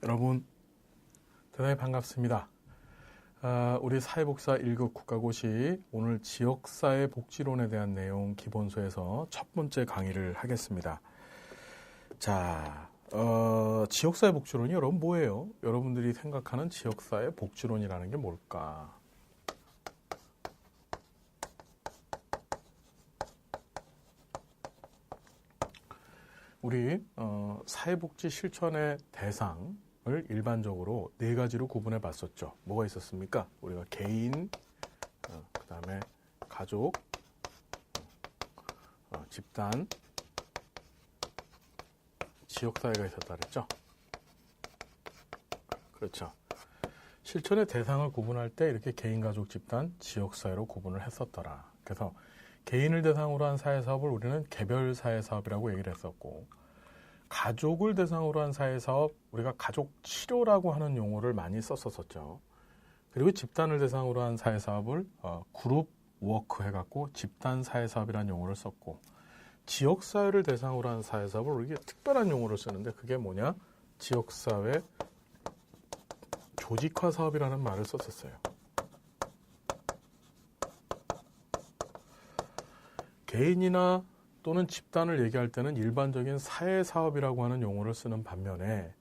여러분 대단히 반갑습니다. 우리 사회복사 1급 국가고시 오늘 지역사회 복지론에 대한 내용 기본서에서 첫 번째 강의를 하겠습니다. 자, 지역사회 복지론이 여러분 뭐예요? 여러분들이 생각하는 지역사회 복지론이라는 게 뭘까? 우리 사회복지 실천의 대상을 일반적으로 네 가지로 구분해 봤었죠. 뭐가 있었습니까? 우리가 개인, 그 다음에 가족, 집단, 지역사회가 있었다 그랬죠. 그렇죠. 실천의 대상을 구분할 때 이렇게 개인, 가족, 집단, 지역사회로 구분을 했었더라. 그래서 개인을 대상으로 한 사회사업을 우리는 개별 사회사업이라고 얘기를 했었고, 가족을 대상으로 한 사회사업, 우리가 가족 치료라고 하는 용어를 많이 썼었죠. 그리고 집단을 대상으로 한 사회사업을 그룹 워크 해갖고 집단 사회사업이라는 용어를 썼고, 지역사회를 대상으로 한 사회사업을 우리가 특별한 용어를 쓰는데 그게 뭐냐? 지역사회 조직화 사업이라는 말을 썼었어요. 개인이나 또는 집단을 얘기할 때는 일반적인 사회사업이라고 하는 용어를 쓰는 반면에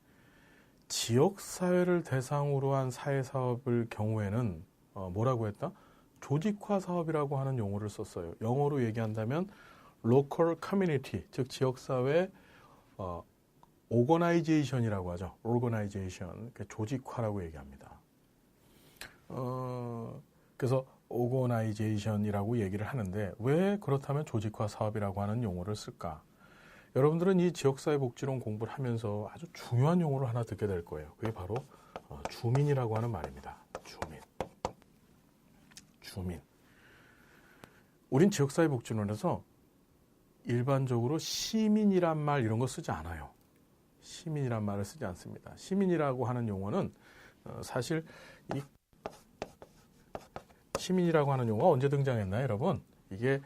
지역사회를 대상으로 한 사회사업의 경우에는 뭐라고 했다? 조직화 사업이라고 하는 용어를 썼어요. 영어로 얘기한다면 local community, 즉 지역사회 organization이라고 하죠. organization, 조직화라고 얘기합니다. 그래서 organization이라고 얘기를 하는데 왜 그렇다면 조직화 사업이라고 하는 용어를 쓸까? 여러분들은 이 지역사회 복지론 공부를 하면서 아주 중요한 용어를 하나 듣게 될 거예요. 그게 바로 주민이라고 하는 말입니다. 주민. 우린 지역사회 복지론에서 일반적으로 시민이란 말 이런 거 쓰지 않아요. 시민이란 말을 쓰지 않습니다. 시민이라고 하는 용어는 사실 이 시민이라고 하는 용어가 언제 등장했나요, 여러분? 이게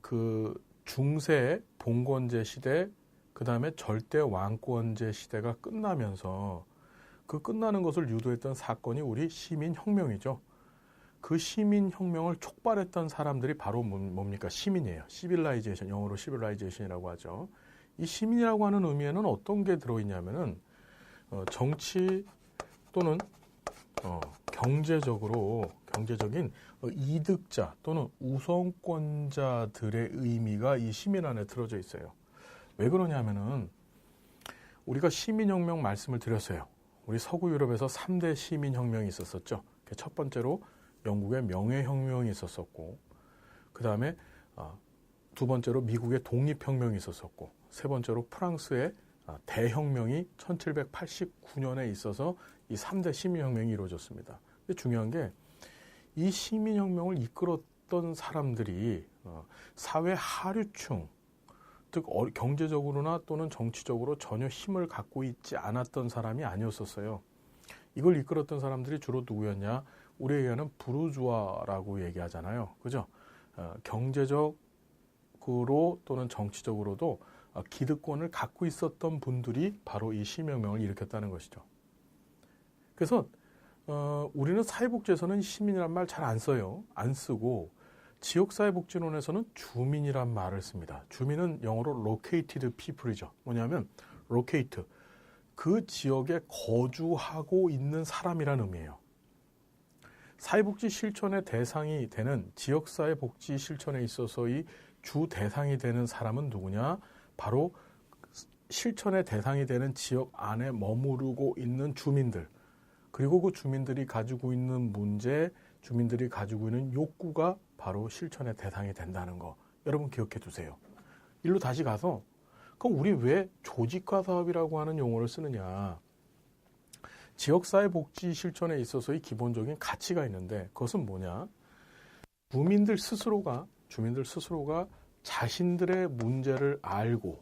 그 중세 봉건제 시대, 그 다음에 절대 왕권제 시대가 끝나면서 그 끝나는 것을 유도했던 사건이 우리 시민혁명이죠. 그 시민혁명을 촉발했던 사람들이 바로 뭡니까? 시민이에요. 시빌라이제이션, 영어로 시빌라이제이션이라고 하죠. 이 시민이라고 하는 의미에는 어떤 게 들어있냐면은 정치 또는 경제적인 이득자 또는 우선권자들의 의미가 이 시민 안에 들어져 있어요. 왜 그러냐면은 우리가 시민혁명 말씀을 드렸어요. 우리 서구 유럽에서 3대 시민혁명이 있었었죠. 첫 번째로 영국의 명예혁명이 있었었고, 그 다음에 두 번째로 미국의 독립혁명이 있었었고, 세 번째로 프랑스의 대혁명이 1789년에 있어서 이 3대 시민혁명이 이루어졌습니다. 근데 중요한 게 이 시민혁명을 이끌었던 사람들이 사회 하류층, 즉 경제적으로나 또는 정치적으로 전혀 힘을 갖고 있지 않았던 사람이 아니었었어요. 이걸 이끌었던 사람들이 주로 누구였냐? 우리 얘기하는 부르주아라고 얘기하잖아요. 그죠? 경제적으로 또는 정치적으로도 기득권을 갖고 있었던 분들이 바로 이 시민혁명을 일으켰다는 것이죠. 그래서 우리는 사회복지에서는 시민이란 말 잘 안 써요. 안 쓰고 지역사회복지론에서는 주민이란 말을 씁니다. 주민은 영어로 located people이죠. 뭐냐면 locate, 그 지역에 거주하고 있는 사람이라는 의미예요. 사회복지 실천의 대상이 되는 지역사회복지 실천에 있어서의 주 대상이 되는 사람은 누구냐? 바로 실천의 대상이 되는 지역 안에 머무르고 있는 주민들, 그리고 그 주민들이 가지고 있는 문제, 주민들이 가지고 있는 욕구가 바로 실천의 대상이 된다는 거 여러분 기억해 두세요. 일로 다시 가서 그럼 우리 왜 조직화 사업이라고 하는 용어를 쓰느냐? 지역사회 복지 실천에 있어서의 기본적인 가치가 있는데 그것은 뭐냐? 주민들 스스로가 자신들의 문제를 알고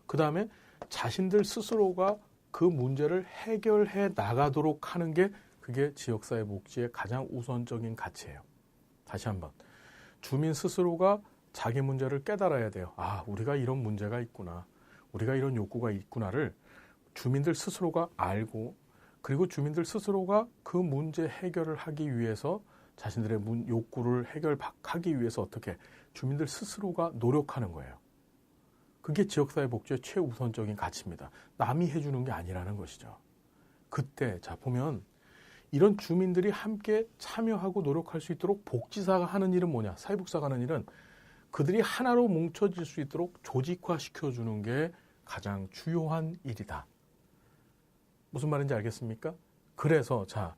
그 다음에 자신들 스스로가 그 문제를 해결해 나가도록 하는 게 그게 지역사회 복지의 가장 우선적인 가치예요. 다시 한번. 주민 스스로가 자기 문제를 깨달아야 돼요. 아, 우리가 이런 문제가 있구나. 우리가 이런 욕구가 있구나를 주민들 스스로가 알고 그리고 주민들 스스로가 그 문제 해결을 하기 위해서 자신들의 욕구를 해결하기 위해서 어떻게 주민들 스스로가 노력하는 거예요. 그게 지역사회 복지의 최우선적인 가치입니다. 남이 해주는 게 아니라는 것이죠. 그때 자 보면 이런 주민들이 함께 참여하고 노력할 수 있도록 복지사가 하는 일은 뭐냐? 사회복지사가 하는 일은 그들이 하나로 뭉쳐질 수 있도록 조직화시켜주는 게 가장 주요한 일이다. 무슨 말인지 알겠습니까? 그래서 자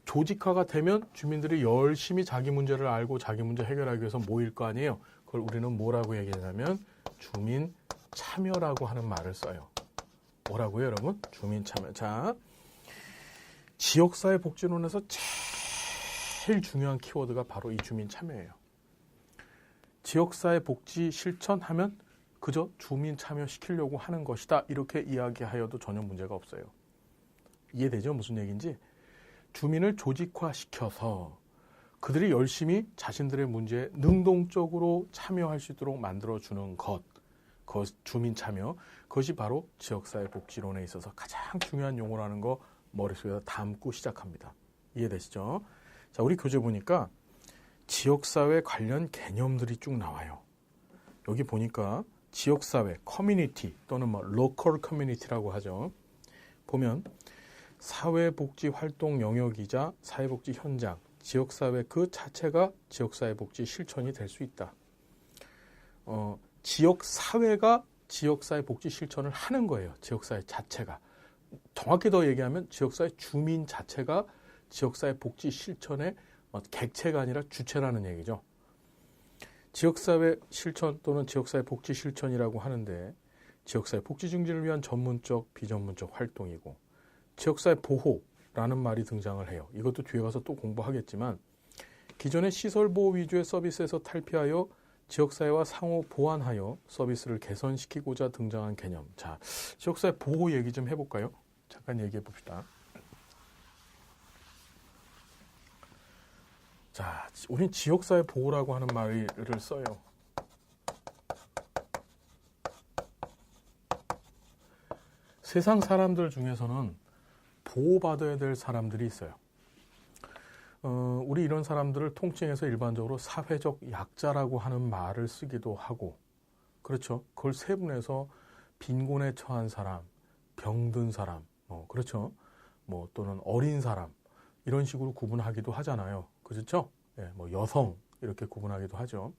조직화가 되면 주민들이 열심히 자기 문제를 알고 자기 문제 해결하기 위해서 모일 거 아니에요. 그걸 우리는 뭐라고 얘기하냐면 주민 참여라고 하는 말을 써요. 뭐라고요, 여러분? 주민 참여. 자, 지역사회 복지론에서 제일 중요한 키워드가 바로 이 주민 참여예요. 지역사회 복지 실천하면 그저 주민 참여시키려고 하는 것이다. 이렇게 이야기하여도 전혀 문제가 없어요. 이해되죠? 무슨 얘기인지? 주민을 조직화시켜서 그들이 열심히 자신들의 문제에 능동적으로 참여할 수 있도록 만들어주는 것, 주민 참여, 그것이 바로 지역사회 복지론에 있어서 가장 중요한 용어라는 거 머릿속에다 담고 시작합니다. 이해되시죠? 자, 우리 교재 보니까 지역사회 관련 개념들이 쭉 나와요. 여기 보니까 지역사회, 커뮤니티 또는 로컬 커뮤니티라고 하죠. 보면 사회복지 활동 영역이자 사회복지 현장, 지역사회 그 자체가 지역사회 복지 실천이 될 수 있다. 지역사회가 지역사회 복지 실천을 하는 거예요. 지역사회 자체가. 정확히 더 얘기하면 지역사회 주민 자체가 지역사회 복지 실천의 객체가 아니라 주체라는 얘기죠. 지역사회 실천 또는 지역사회 복지 실천이라고 하는데 지역사회 복지 증진을 위한 전문적, 비전문적 활동이고 지역사회 보호라는 말이 등장을 해요. 이것도 뒤에 가서 또 공부하겠지만 기존의 시설 보호 위주의 서비스에서 탈피하여 지역사회와 상호 보완하여 서비스를 개선시키고자 등장한 개념. 자, 지역사회 보호 얘기 좀 해볼까요? 잠깐 얘기해 봅시다. 자, 우린 지역사회 보호라고 하는 말을 써요. 세상 사람들 중에서는 보호받아야 될 사람들이 있어요. 우리 이런 사람들을 통칭해서 일반적으로 사회적 약자라고 하는 말을 쓰기도 하고, 그렇죠. 그걸 세분해서 빈곤에 처한 사람, 병든 사람, 그렇죠. 또는 어린 사람, 이런 식으로 구분하기도 하잖아요. 그렇죠? 예, 여성, 이렇게 구분하기도 하죠.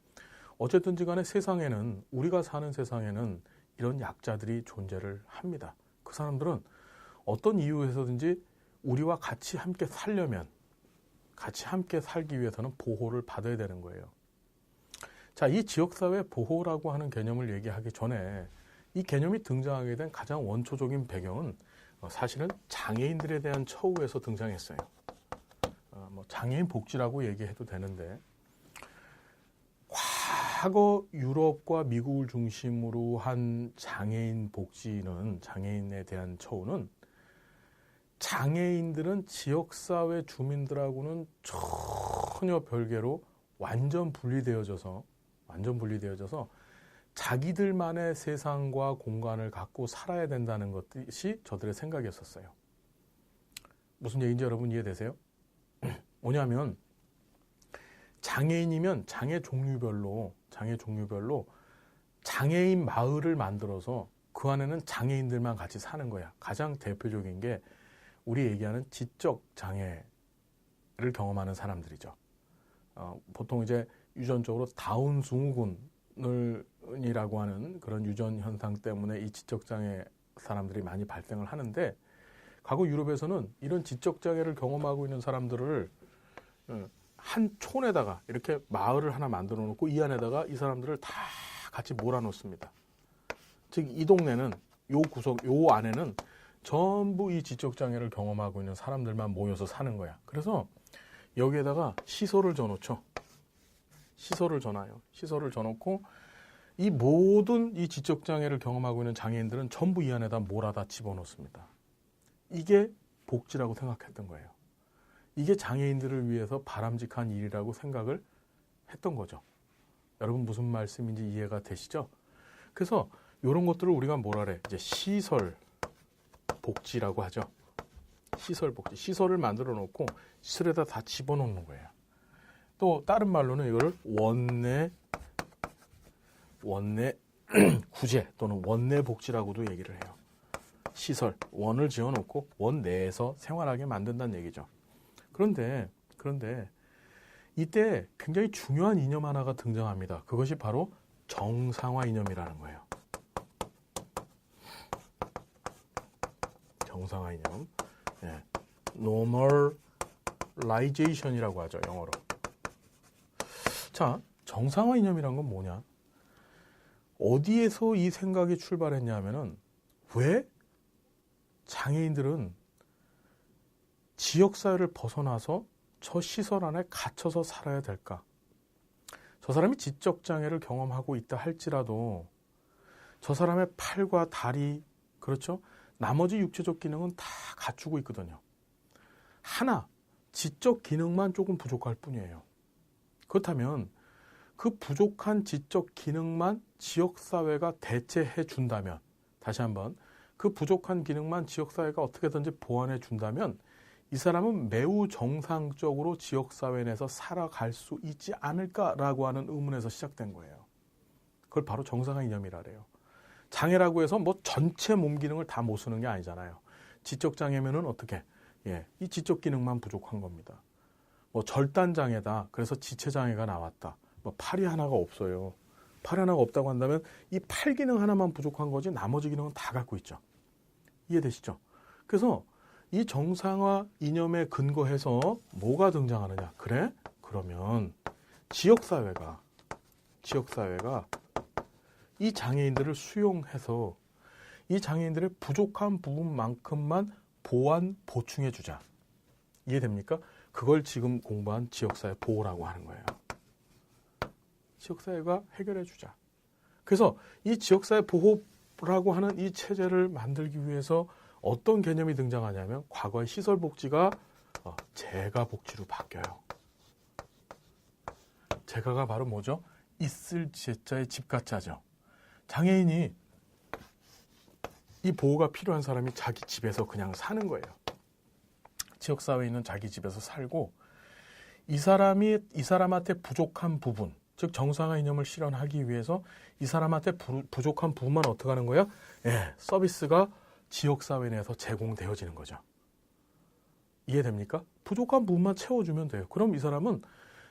어쨌든지 간에 세상에는, 우리가 사는 세상에는 이런 약자들이 존재를 합니다. 그 사람들은 어떤 이유에서든지 우리와 같이 함께 살려면, 같이 함께 살기 위해서는 보호를 받아야 되는 거예요. 자, 이 지역사회 보호라고 하는 개념을 얘기하기 전에 이 개념이 등장하게 된 가장 원초적인 배경은 사실은 장애인들에 대한 처우에서 등장했어요. 장애인 복지라고 얘기해도 되는데 과거 유럽과 미국을 중심으로 한 장애인 복지는, 장애인에 대한 처우는 장애인들은 지역사회 주민들하고는 전혀 별개로 완전 분리되어져서 자기들만의 세상과 공간을 갖고 살아야 된다는 것이 저들의 생각이었었어요. 무슨 얘기인지 여러분 이해되세요? 뭐냐면 장애인이면 장애 종류별로 장애인 마을을 만들어서 그 안에는 장애인들만 같이 사는 거야. 가장 대표적인 게 우리 얘기하는 지적 장애를 경험하는 사람들이죠. 보통 이제 유전적으로 다운 증후군이라고 하는 그런 유전 현상 때문에 이 지적 장애 사람들이 많이 발생을 하는데, 과거 유럽에서는 이런 지적 장애를 경험하고 있는 사람들을 한 촌에다가 이렇게 마을을 하나 만들어 놓고 이 안에다가 이 사람들을 다 같이 몰아놓습니다. 즉 이 동네는 요 안에는 전부 이 지적 장애를 경험하고 있는 사람들만 모여서 사는 거야. 그래서 여기에다가 시설을 져놓죠. 시설을 져놓고 이 모든 이 지적 장애를 경험하고 있는 장애인들은 전부 이 안에다 몰아다 집어넣습니다. 이게 복지라고 생각했던 거예요. 이게 장애인들을 위해서 바람직한 일이라고 생각을 했던 거죠. 여러분 무슨 말씀인지 이해가 되시죠? 그래서 이런 것들을 우리가 뭐라 그래? 이제 시설, 복지라고 하죠. 시설 복지. 시설을 만들어 놓고 시설에다 다 집어넣는 거예요. 또 다른 말로는 이걸 원내 구제 또는 원내 복지라고도 얘기를 해요. 시설, 원을 지어놓고 원 내에서 생활하게 만든다는 얘기죠. 그런데 이때 굉장히 중요한 이념 하나가 등장합니다. 그것이 바로 정상화 이념이라는 거예요. 정상화 이념. 네. normalization이라고 하죠, 영어로. 자, 정상화 이념이란 건 뭐냐? 어디에서 이 생각이 출발했냐 하면은 왜 장애인들은 지역사회를 벗어나서 저 시설 안에 갇혀서 살아야 될까? 저 사람이 지적장애를 경험하고 있다 할지라도 저 사람의 팔과 다리, 그렇죠? 나머지 육체적 기능은 다 갖추고 있거든요. 하나, 지적 기능만 조금 부족할 뿐이에요. 그렇다면 그 부족한 지적 기능만 지역사회가 대체해 준다면, 다시 한번, 그 부족한 기능만 지역사회가 어떻게든지 보완해 준다면 이 사람은 매우 정상적으로 지역사회 내에서 살아갈 수 있지 않을까라고 하는 의문에서 시작된 거예요. 그걸 바로 정상화 이념이라 그래요. 장애라고 해서 뭐 전체 몸 기능을 다 못 쓰는 게 아니잖아요. 지적 장애면은 어떻게? 이 지적 기능만 부족한 겁니다. 뭐 절단 장애다. 그래서 지체 장애가 나왔다. 뭐 팔이 하나가 없어요. 팔 하나가 없다고 한다면 이 팔 기능 하나만 부족한 거지 나머지 기능은 다 갖고 있죠. 이해되시죠? 그래서 이 정상화 이념에 근거해서 뭐가 등장하느냐? 그래? 그러면 지역사회가 이 장애인들을 수용해서 이 장애인들의 부족한 부분만큼만 보충해 주자. 이해됩니까? 그걸 지금 공부한 지역사회 보호라고 하는 거예요. 지역사회가 해결해 주자. 그래서 이 지역사회 보호라고 하는 이 체제를 만들기 위해서 어떤 개념이 등장하냐면 과거의 시설복지가 재가복지로 바뀌어요. 재가가 바로 뭐죠? 있을 제자의 집가자죠. 장애인이 이 보호가 필요한 사람이 자기 집에서 그냥 사는 거예요. 지역사회에 있는 자기 집에서 살고 이 사람한테 부족한 부분, 즉 정상화 이념을 실현하기 위해서 이 사람한테 부족한 부분만 어떻게 하는 거예요? 서비스가 지역사회 내에서 제공되어지는 거죠. 이해됩니까? 부족한 부분만 채워주면 돼요. 그럼 이 사람은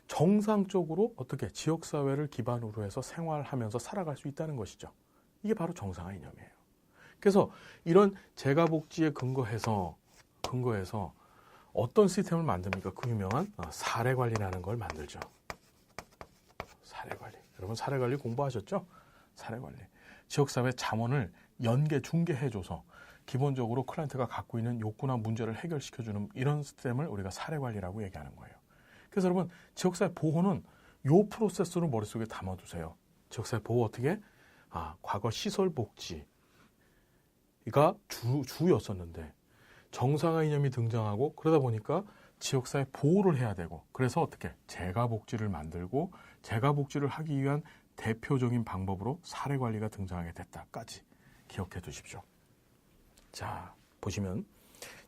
정상적으로 어떻게 지역사회를 기반으로 해서 생활하면서 살아갈 수 있다는 것이죠. 이게 바로 정상화 이념이에요. 그래서 이런 재가복지에 근거해서 어떤 시스템을 만듭니까? 그 유명한 사례관리라는 걸 만들죠. 사례관리. 여러분 사례관리 공부하셨죠? 사례관리. 지역사회 자원을 중개해줘서 기본적으로 클라이언트가 갖고 있는 욕구나 문제를 해결시켜주는 이런 시스템을 우리가 사례관리라고 얘기하는 거예요. 그래서 여러분 지역사회 보호는 이 프로세스로 머릿속에 담아두세요. 지역사회 보호 어떻게? 과거 시설복지가 주였었는데 정상화 이념이 등장하고 그러다 보니까 지역사회 보호를 해야 되고 그래서 어떻게? 재가복지를 만들고 재가복지를 하기 위한 대표적인 방법으로 사례관리가 등장하게 됐다까지 기억해 두십시오. 자, 보시면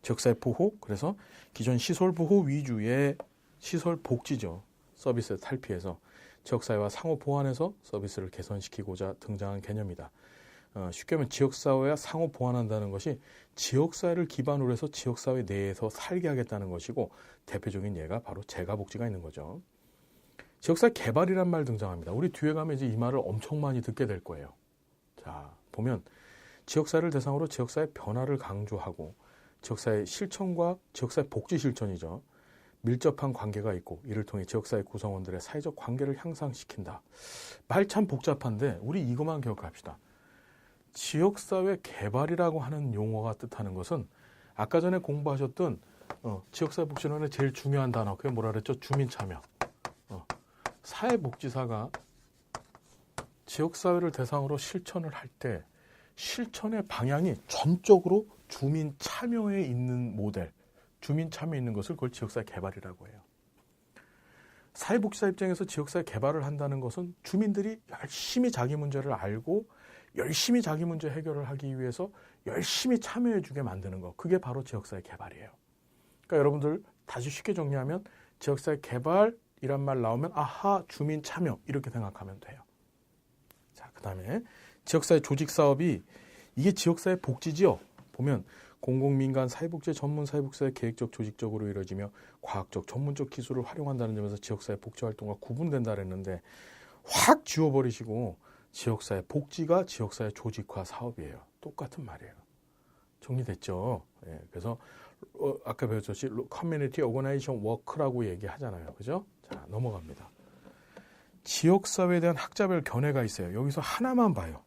지역사회 보호, 그래서 기존 시설보호 위주의 시설복지죠. 서비스 탈피해서 지역사회와 상호 보완해서 서비스를 개선시키고자 등장한 개념이다. 쉽게 하면 지역사회와 상호 보완한다는 것이 지역사회를 기반으로 해서 지역사회 내에서 살게 하겠다는 것이고 대표적인 예가 바로 재가복지가 있는 거죠. 지역사회 개발이란 말 등장합니다. 우리 뒤에 가면 이제 이 말을 엄청 많이 듣게 될 거예요. 자, 보면 지역사회를 대상으로 지역사회 변화를 강조하고 지역사회 실천과 지역사회 복지 실천이죠. 밀접한 관계가 있고 이를 통해 지역사회 구성원들의 사회적 관계를 향상시킨다. 말 참 복잡한데 우리 이것만 기억합시다. 지역사회 개발이라고 하는 용어가 뜻하는 것은 아까 전에 공부하셨던 지역사회 복지론의 제일 중요한 단어, 그게 뭐라 그랬죠? 주민참여. 사회복지사가 지역사회를 대상으로 실천을 할 때 실천의 방향이 전적으로 주민 참여에 있는 모델, 주민 참여에 있는 것을 그걸 지역사회 개발이라고 해요. 사회복지사 입장에서 지역사회 개발을 한다는 것은 주민들이 열심히 자기 문제를 알고 열심히 자기 문제 해결을 하기 위해서 열심히 참여해주게 만드는 거. 그게 바로 지역사회 개발이에요. 그러니까 여러분들 다시 쉽게 정리하면 지역사회 개발이란 말 나오면 아하, 주민 참여 이렇게 생각하면 돼요. 자, 그 다음에 지역사회 조직사업이 이게 지역사회 복지지요. 보면 공공민간 사회복지 전문 사회복지사회 계획적 조직적으로 이루어지며 과학적 전문적 기술을 활용한다는 점에서 지역사회 복지활동과 구분된다 그랬는데 확 지워버리시고 지역사회 복지가 지역사회 조직화 사업이에요. 똑같은 말이에요. 정리됐죠? 예, 그래서 아까 배웠듯이 커뮤니티 오거나이제이션 워크라고 얘기하잖아요. 그죠? 자, 넘어갑니다. 지역사회에 대한 학자별 견해가 있어요. 여기서 하나만 봐요.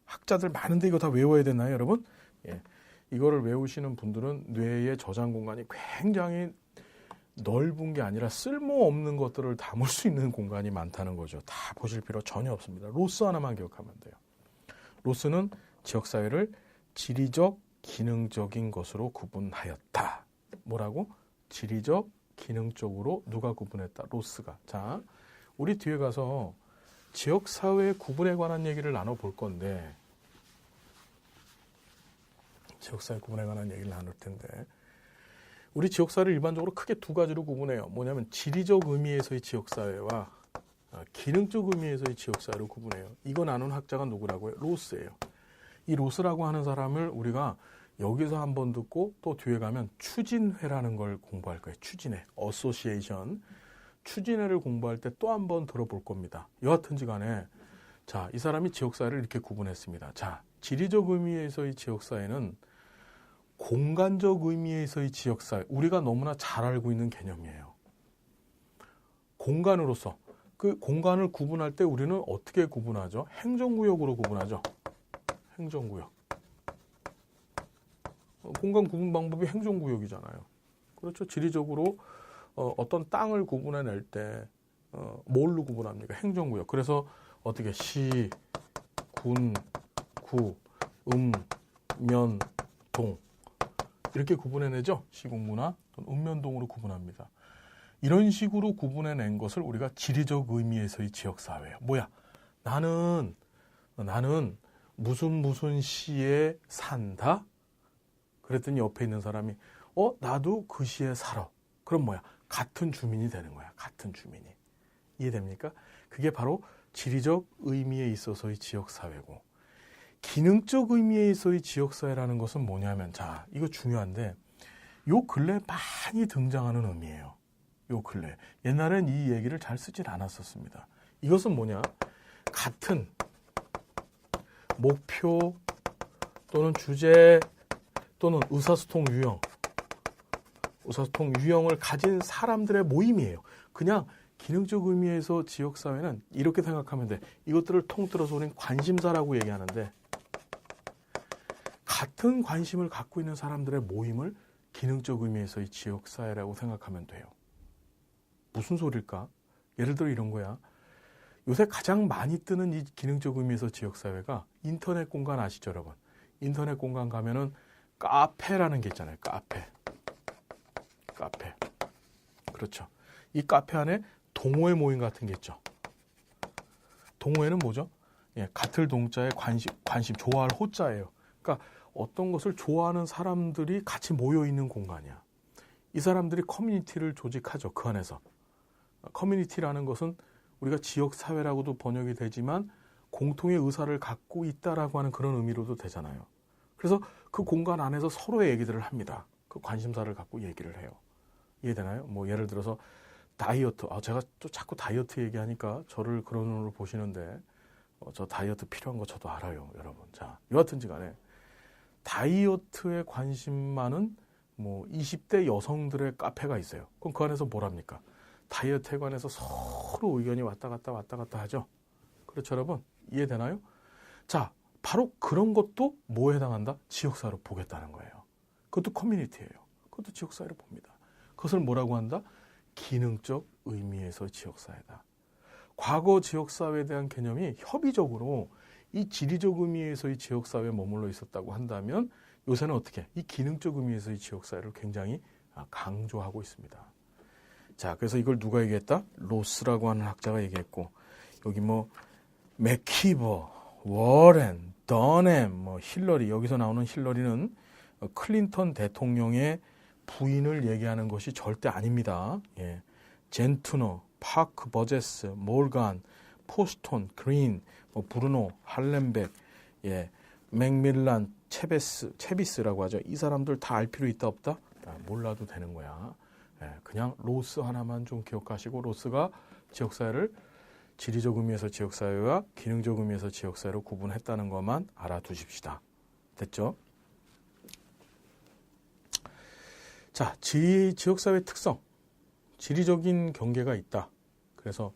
학자들 많은데 이거 다 외워야 되나요, 여러분? 예. 이거를 외우시는 분들은 뇌의 저장 공간이 굉장히 넓은 게 아니라 쓸모없는 것들을 담을 수 있는 공간이 많다는 거죠. 다 보실 필요 전혀 없습니다. 로스 하나만 기억하면 돼요. 로스는 지역사회를 지리적, 기능적인 것으로 구분하였다. 뭐라고? 지리적, 기능적으로 누가 구분했다? 로스가. 자, 우리 뒤에 가서 지역사회 구분에 관한 얘기를 나눠볼 건데 지역사회 구분에 관한 얘기를 나눌 텐데 우리 지역사회를 일반적으로 크게 두 가지로 구분해요. 뭐냐면 지리적 의미에서의 지역사회와 기능적 의미에서의 지역사회로 구분해요. 이거 나눈 학자가 누구라고요? 로스예요. 이 로스라고 하는 사람을 우리가 여기서 한번 듣고 또 뒤에 가면 추진회라는 걸 공부할 거예요. 추진회, 어소시에이션. 추진회를 공부할 때 또 한번 들어볼 겁니다. 여하튼지 간에 자, 이 사람이 지역사회를 이렇게 구분했습니다. 자, 지리적 의미에서의 지역사회는 공간적 의미에서의 지역사회, 우리가 너무나 잘 알고 있는 개념이에요. 공간으로서 그 공간을 구분할 때 우리는 어떻게 구분하죠? 행정구역으로 구분하죠. 행정구역. 공간 구분 방법이 행정구역이잖아요. 그렇죠. 지리적으로 어떤 땅을 구분해낼 때 뭘로 구분합니까? 행정구역. 그래서 어떻게 시, 군, 구, 면, 동 이렇게 구분해내죠. 시군구나 읍면동으로 구분합니다. 이런 식으로 구분해낸 것을 우리가 지리적 의미에서의 지역사회예요. 뭐야? 나는 무슨 시에 산다? 그랬더니 옆에 있는 사람이 나도 그 시에 살아. 그럼 뭐야? 같은 주민이 되는 거야. 같은 주민이. 이해됩니까? 그게 바로 지리적 의미에 있어서의 지역사회고 기능적 의미에 있어의 지역사회라는 것은 뭐냐면 자, 이거 중요한데 요 근래 많이 등장하는 의미예요. 요 근래. 옛날엔 이 얘기를 잘 쓰질 않았었습니다. 이것은 뭐냐? 같은 목표 또는 주제 또는 의사소통 유형을 가진 사람들의 모임이에요. 그냥 기능적 의미에서 지역사회는 이렇게 생각하면 돼. 이것들을 통틀어서 우리는 관심사라고 얘기하는데 같은 관심을 갖고 있는 사람들의 모임을 기능적 의미에서의 지역사회라고 생각하면 돼요. 무슨 소릴까? 예를 들어 이런 거야. 요새 가장 많이 뜨는 이 기능적 의미에서 지역사회가 인터넷 공간 아시죠, 여러분? 인터넷 공간 가면은 카페라는 게 있잖아요. 카페. 그렇죠. 이 카페 안에 동호회 모임 같은 게 있죠. 동호회는 뭐죠? 예, 같을 동자에 관심, 좋아할 호자예요. 그러니까 어떤 것을 좋아하는 사람들이 같이 모여 있는 공간이야. 이 사람들이 커뮤니티를 조직하죠. 그 안에서. 커뮤니티라는 것은 우리가 지역사회라고도 번역이 되지만 공통의 의사를 갖고 있다라고 하는 그런 의미로도 되잖아요. 그래서 그 공간 안에서 서로의 얘기들을 합니다. 그 관심사를 갖고 얘기를 해요. 이해되나요? 뭐 예를 들어서 다이어트. 제가 또 자꾸 다이어트 얘기하니까 저를 그런 눈으로 보시는데 저 다이어트 필요한 거 저도 알아요, 여러분. 자, 여하튼지 간에 다이어트에 관심 많은 뭐 20대 여성들의 카페가 있어요. 그럼 그 안에서 뭘 합니까? 다이어트에 관해서 서로 의견이 왔다 갔다 하죠. 그렇죠, 여러분? 이해되나요? 자, 바로 그런 것도 뭐에 해당한다? 지역사회로 보겠다는 거예요. 그것도 커뮤니티예요. 그것도 지역사회로 봅니다. 그것을 뭐라고 한다? 기능적 의미에서 지역사회다. 과거 지역사회에 대한 개념이 협의적으로 이 지리적 의미에서의 지역사회에 머물러 있었다고 한다면 요새는 어떻게? 이 기능적 의미에서의 지역사회를 굉장히 강조하고 있습니다. 자, 그래서 이걸 누가 얘기했다? 로스라고 하는 학자가 얘기했고 여기 뭐 맥키버, 워렌, 더넴, 힐러리, 여기서 나오는 힐러리는 클린턴 대통령의 부인을 얘기하는 것이 절대 아닙니다. 예. 젠투너, 파크 버제스, 몰간, 포스톤, 그린, 브루노, 할렘백, 예, 맥밀란, 체비스라고 하죠. 이 사람들 다 알 필요 있다 없다? 몰라도 되는 거야. 예, 그냥 로스 하나만 좀 기억하시고, 로스가 지역사회를 지리적 의미에서 지역사회와 기능적 의미에서 지역사회로 구분했다는 것만 알아두십시다. 됐죠? 자, 지역사회 특성. 지리적인 경계가 있다. 그래서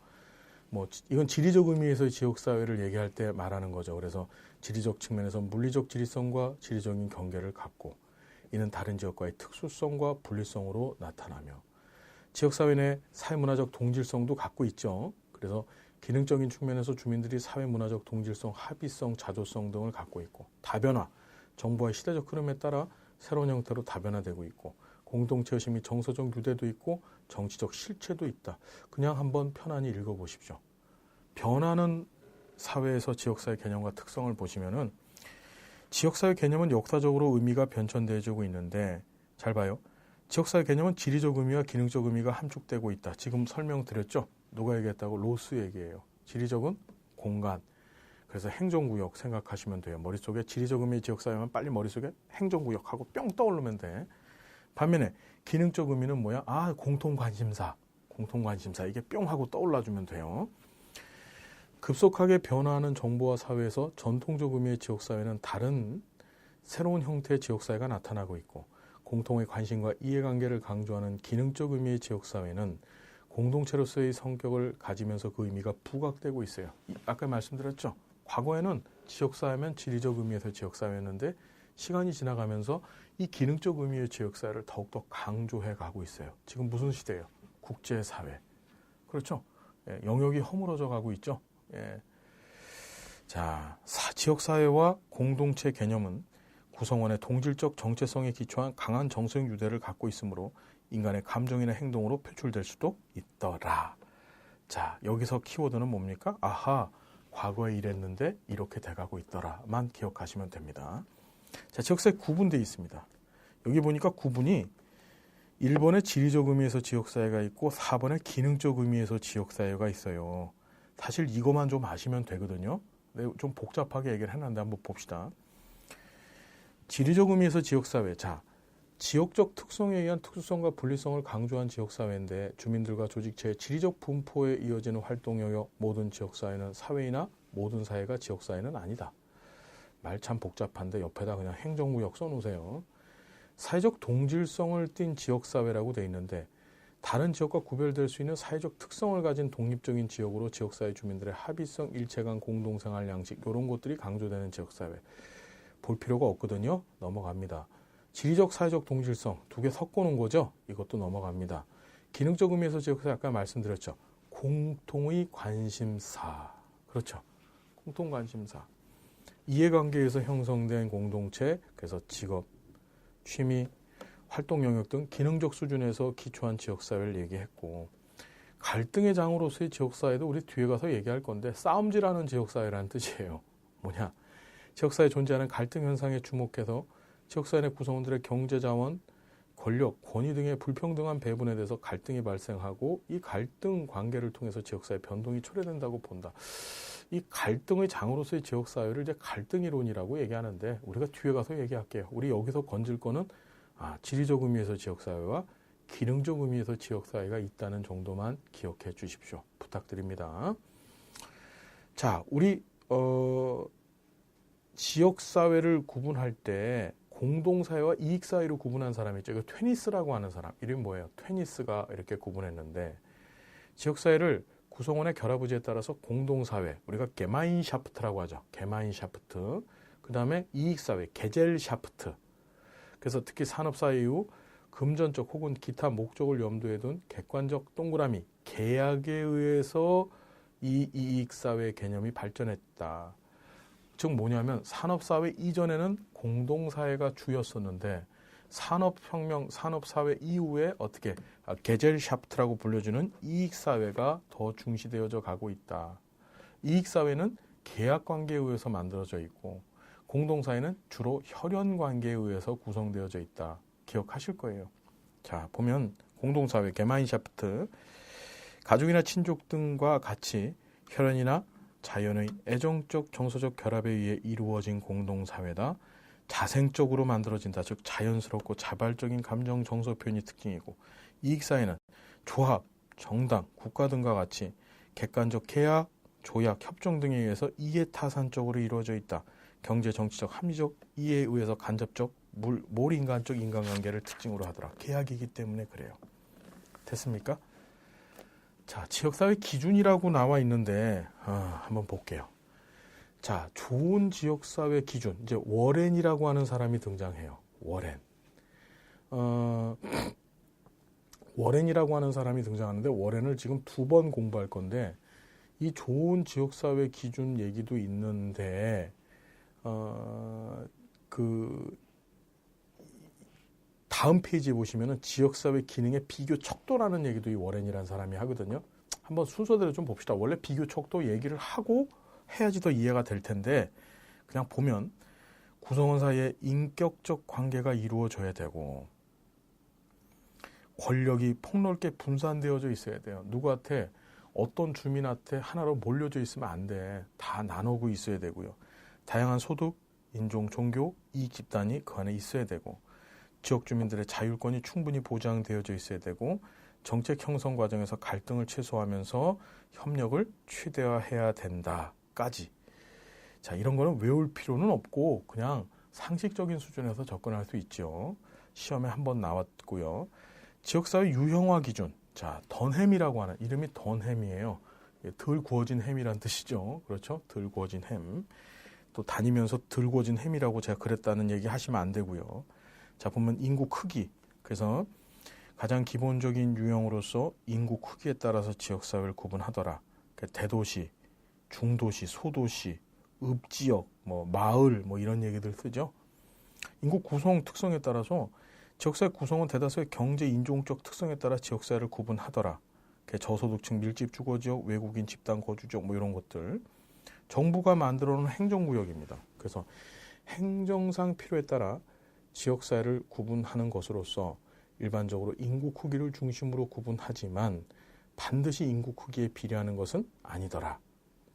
이건 지리적 의미에서 지역사회를 얘기할 때 말하는 거죠. 그래서 지리적 측면에서 물리적 지리성과 지리적인 경계를 갖고 이는 다른 지역과의 특수성과 분리성으로 나타나며 지역사회 내 사회문화적 동질성도 갖고 있죠. 그래서 기능적인 측면에서 주민들이 사회문화적 동질성, 합의성, 자조성 등을 갖고 있고 다변화, 정보의 시대적 흐름에 따라 새로운 형태로 다변화되고 있고 공동체 의식 및 정서적 유대도 있고 정치적 실체도 있다. 그냥 한번 편안히 읽어보십시오. 변하는 사회에서 지역사회 개념과 특성을 보시면은 지역사회 개념은 역사적으로 의미가 변천되어지고 있는데 잘 봐요. 지역사회 개념은 지리적 의미와 기능적 의미가 함축되고 있다. 지금 설명드렸죠? 누가 얘기했다고? 로스 얘기예요. 지리적은 공간. 그래서 행정구역 생각하시면 돼요. 머릿속에 지리적 의미의 지역사회만 빨리 머릿속에 행정구역하고 뿅 떠오르면 돼. 반면에 기능적 의미는 뭐야? 공통관심사. 이게 뿅 하고 떠올라주면 돼요. 급속하게 변화하는 정보화 사회에서 전통적 의미의 지역사회는 다른 새로운 형태의 지역사회가 나타나고 있고 공통의 관심과 이해관계를 강조하는 기능적 의미의 지역사회는 공동체로서의 성격을 가지면서 그 의미가 부각되고 있어요. 아까 말씀드렸죠? 과거에는 지역사회면 지리적 의미에서 지역사회였는데 시간이 지나가면서 이 기능적 의미의 지역사회를 더욱더 강조해 가고 있어요. 지금 무슨 시대예요? 국제사회. 그렇죠? 예, 영역이 허물어져 가고 있죠. 예. 자, 지역사회와 공동체 개념은 구성원의 동질적 정체성에 기초한 강한 정서적 유대를 갖고 있으므로 인간의 감정이나 행동으로 표출될 수도 있더라. 자, 여기서 키워드는 뭡니까? 과거에 이랬는데 이렇게 돼가고 있더라만 기억하시면 됩니다. 자, 지역사회 구분되어 있습니다. 여기 보니까 구분이 1번에 지리적 의미에서 지역사회가 있고 4번에 기능적 의미에서 지역사회가 있어요. 사실 이것만 좀 아시면 되거든요. 좀 복잡하게 얘기를 해놨는데 한번 봅시다. 지리적 의미에서 지역사회. 자, 지역적 특성에 의한 특수성과 분리성을 강조한 지역사회인데 주민들과 조직체의 지리적 분포에 이어지는 활동 영역 모든 지역사회는 사회이나 모든 사회가 지역사회는 아니다. 말 참 복잡한데 옆에다 그냥 행정구역 써놓으세요. 사회적 동질성을 띤 지역사회라고 돼 있는데 다른 지역과 구별될 수 있는 사회적 특성을 가진 독립적인 지역으로 지역사회 주민들의 합의성, 일체감, 공동생활 양식 이런 것들이 강조되는 지역사회. 볼 필요가 없거든요. 넘어갑니다. 지리적, 사회적 동질성 두 개 섞어놓은 거죠. 이것도 넘어갑니다. 기능적 의미에서 지역사회 아까 말씀드렸죠. 공통의 관심사. 그렇죠. 공통관심사. 이해관계에서 형성된 공동체, 그래서 직업, 취미, 활동 영역 등 기능적 수준에서 기초한 지역사회를 얘기했고 갈등의 장으로서의 지역사회도 우리 뒤에 가서 얘기할 건데 싸움질하는 지역사회라는 뜻이에요. 뭐냐? 지역사회에 존재하는 갈등 현상에 주목해서 지역사회 내 구성원들의 경제자원, 권력, 권위 등의 불평등한 배분에 대해서 갈등이 발생하고 이 갈등 관계를 통해서 지역사회 변동이 초래된다고 본다. 이 갈등의 장으로서의 지역사회를 이제 갈등이론이라고 얘기하는데 우리가 뒤에 가서 얘기할게요. 우리 여기서 건질 거는 지리적 의미에서 지역사회와 기능적 의미에서 지역사회가 있다는 정도만 기억해 주십시오. 부탁드립니다. 자, 우리 지역사회를 구분할 때 공동사회와 이익사회로 구분한 사람이 있죠. 이거 퇴니스라고 하는 사람. 이름이 뭐예요? 퇴니스가 이렇게 구분했는데 지역사회를 구성원의 결합의제에 따라서 공동사회, 우리가 게마인샤프트라고 하죠. 게마인샤프트. 그 다음에 이익사회, 게젤샤프트. 그래서 특히 산업사회 이후 금전적 혹은 기타 목적을 염두에 둔 객관적 동그라미, 계약에 의해서 이 이익사회 개념이 발전했다. 즉 뭐냐면 산업사회 이전에는 공동사회가 주였었는데 산업혁명, 산업사회 이후에 어떻게 게젤샤프트라고 불려주는 이익사회가 더 중시되어져 가고 있다. 이익사회는 계약관계에 의해서 만들어져 있고 공동사회는 주로 혈연 관계에 의해서 구성되어져 있다. 기억하실 거예요. 자, 보면 공동사회, 게마인샤프트, 가족이나 친족 등과 같이 혈연이나 자연의 애정적 정서적 결합에 의해 이루어진 공동사회다. 자생적으로 만들어진다. 즉 자연스럽고 자발적인 감정 정서 표현이 특징이고, 이익사회는 조합, 정당, 국가 등과 같이 객관적 계약, 조약, 협정 등에 의해서 이해타산적으로 이루어져 있다. 경제, 정치적, 합리적 이해에 의해서 간접적, 몰인간적 인간관계를 특징으로 하더라. 계약이기 때문에 그래요. 됐습니까? 자, 지역사회 기준이라고 나와 있는데 한번 볼게요. 자, 좋은 지역사회 기준, 이제 워렌이라고 하는 사람이 등장해요. 워렌. 워렌이라고 하는 사람이 등장하는데, 워렌을 지금 2번 공부할 건데, 이 좋은 지역사회 기준 얘기도 있는데, 그 다음 페이지에 보시면은 지역사회 기능의 비교 척도라는 얘기도 이 워렌이라는 사람이 하거든요. 한번 순서대로 좀 봅시다. 원래 비교 척도 얘기를 하고 해야지 더 이해가 될 텐데, 그냥 보면 구성원 사이에 인격적 관계가 이루어져야 되고, 권력이 폭넓게 분산되어져 있어야 돼요. 누구한테, 어떤 주민한테 하나로 몰려져 있으면 안 돼. 다 나누고 있어야 되고요. 다양한 소득, 인종, 종교, 이익 집단이 그 안에 있어야 되고, 지역 주민들의 자율권이 충분히 보장되어져 있어야 되고, 정책 형성 과정에서 갈등을 최소화하면서 협력을 최대화해야 된다까지. 자, 이런 거는 외울 필요는 없고 그냥 상식적인 수준에서 접근할 수 있죠. 시험에 한번 나왔고요. 지역사회 유형화 기준. 자, 던햄이라고 하는, 이름이 던햄이에요. 덜 구워진 햄이란 뜻이죠. 그렇죠? 덜 구워진 햄. 또 다니면서 덜 구워진 햄이라고 제가 그랬다는 얘기 하시면 안 되고요. 자, 보면 인구 크기. 그래서 가장 기본적인 유형으로서 인구 크기에 따라서 지역사회를 구분하더라. 대도시, 중도시, 소도시, 읍지역, 마을, 이런 얘기들 쓰죠. 인구 구성 특성에 따라서 지역사회 구성은 대다수의 경제, 인종적 특성에 따라 지역사회를 구분하더라. 저소득층 밀집 주거지역, 외국인 집단 거주지역, 이런 것들. 정부가 만들어 놓은 행정구역입니다. 그래서 행정상 필요에 따라 지역사회를 구분하는 것으로서 일반적으로 인구 크기를 중심으로 구분하지만 반드시 인구 크기에 비례하는 것은 아니더라.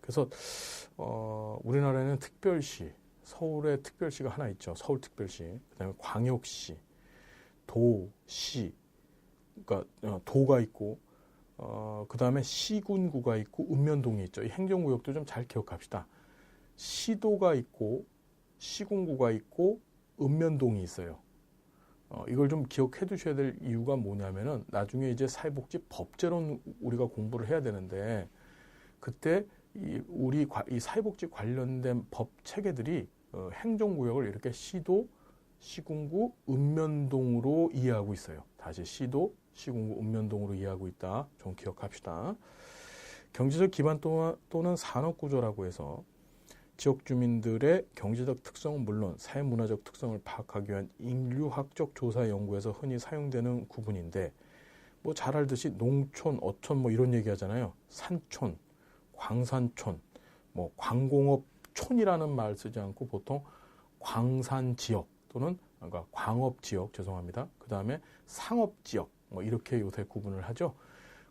그래서 우리나라에는 특별시, 서울에 특별시가 하나 있죠. 서울특별시. 그다음에 광역시, 도시, 그러니까 도가 있고, 그다음에 시군구가 있고, 읍면동이 있죠. 이 행정구역도 좀 잘 기억합시다. 시도가 있고, 시군구가 있고, 읍면동이 있어요. 이걸 좀 기억해 두셔야 될 이유가 뭐냐면은 나중에 이제 사회복지 법제론 우리가 공부를 해야 되는데, 그때 이 사회복지 관련된 법 체계들이 행정구역을 이렇게 시도, 시군구, 읍면동으로 이해하고 있어요. 다시 시도, 시군구, 읍면동으로 이해하고 있다. 좀 기억합시다. 경제적 기반 또는 산업구조라고 해서 지역 주민들의 경제적 특성은 물론 사회문화적 특성을 파악하기 위한 인류학적 조사 연구에서 흔히 사용되는 구분인데, 잘 알듯이 농촌, 어촌 이런 얘기 하잖아요. 산촌, 광산촌, 광공업촌이라는 말 쓰지 않고 보통 광산지역 또는 그러니까 광업지역, 죄송합니다. 그 다음에 상업지역 이렇게 요새 구분을 하죠.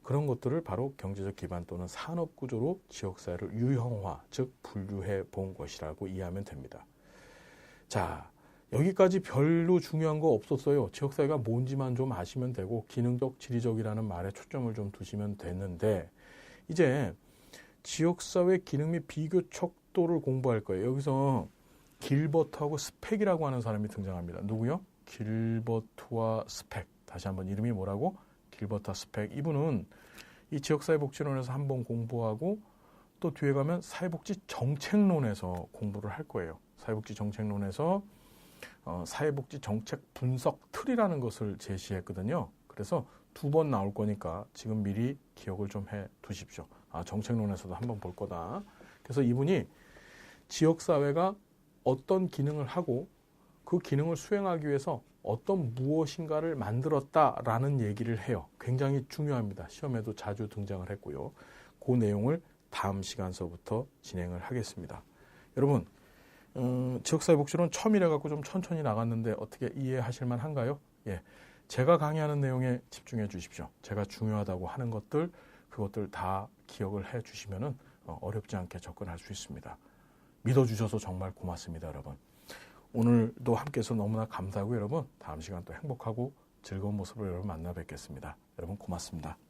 그런 것들을 바로 경제적 기반 또는 산업구조로 지역사회를 유형화, 즉 분류해 본 것이라고 이해하면 됩니다. 자, 여기까지 별로 중요한 거 없었어요. 지역사회가 뭔지만 좀 아시면 되고 기능적, 지리적이라는 말에 초점을 좀 두시면 되는데, 이제 지역사회 기능 및 비교 척도를 공부할 거예요. 여기서 길버트하고 스펙이라고 하는 사람이 등장합니다. 누구요? 길버트와 스펙. 다시 한번 이름이 뭐라고? 길버트 스펙. 이분은 이 지역사회복지론에서 한번 공부하고 또 뒤에 가면 사회복지 정책론에서 공부를 할 거예요. 사회복지 정책론에서 사회복지 정책 분석 틀이라는 것을 제시했거든요. 그래서 2번 나올 거니까 지금 미리 기억을 좀 해 두십시오. 정책론에서도 한번 볼 거다. 그래서 이분이 지역사회가 어떤 기능을 하고 그 기능을 수행하기 위해서 어떤 무엇인가를 만들었다라는 얘기를 해요. 굉장히 중요합니다. 시험에도 자주 등장을 했고요. 그 내용을 다음 시간서부터 진행을 하겠습니다. 여러분, 지역사회복지로는 처음이라 갖고 좀 천천히 나갔는데 어떻게 이해하실 만한가요? 예, 제가 강의하는 내용에 집중해 주십시오. 제가 중요하다고 하는 것들, 그것들 다 기억을 해 주시면은 어렵지 않게 접근할 수 있습니다. 믿어주셔서 정말 고맙습니다, 여러분. 오늘도 함께해서 너무나 감사하고 여러분, 다음 시간 또 행복하고 즐거운 모습으로 여러분 만나 뵙겠습니다. 여러분 고맙습니다.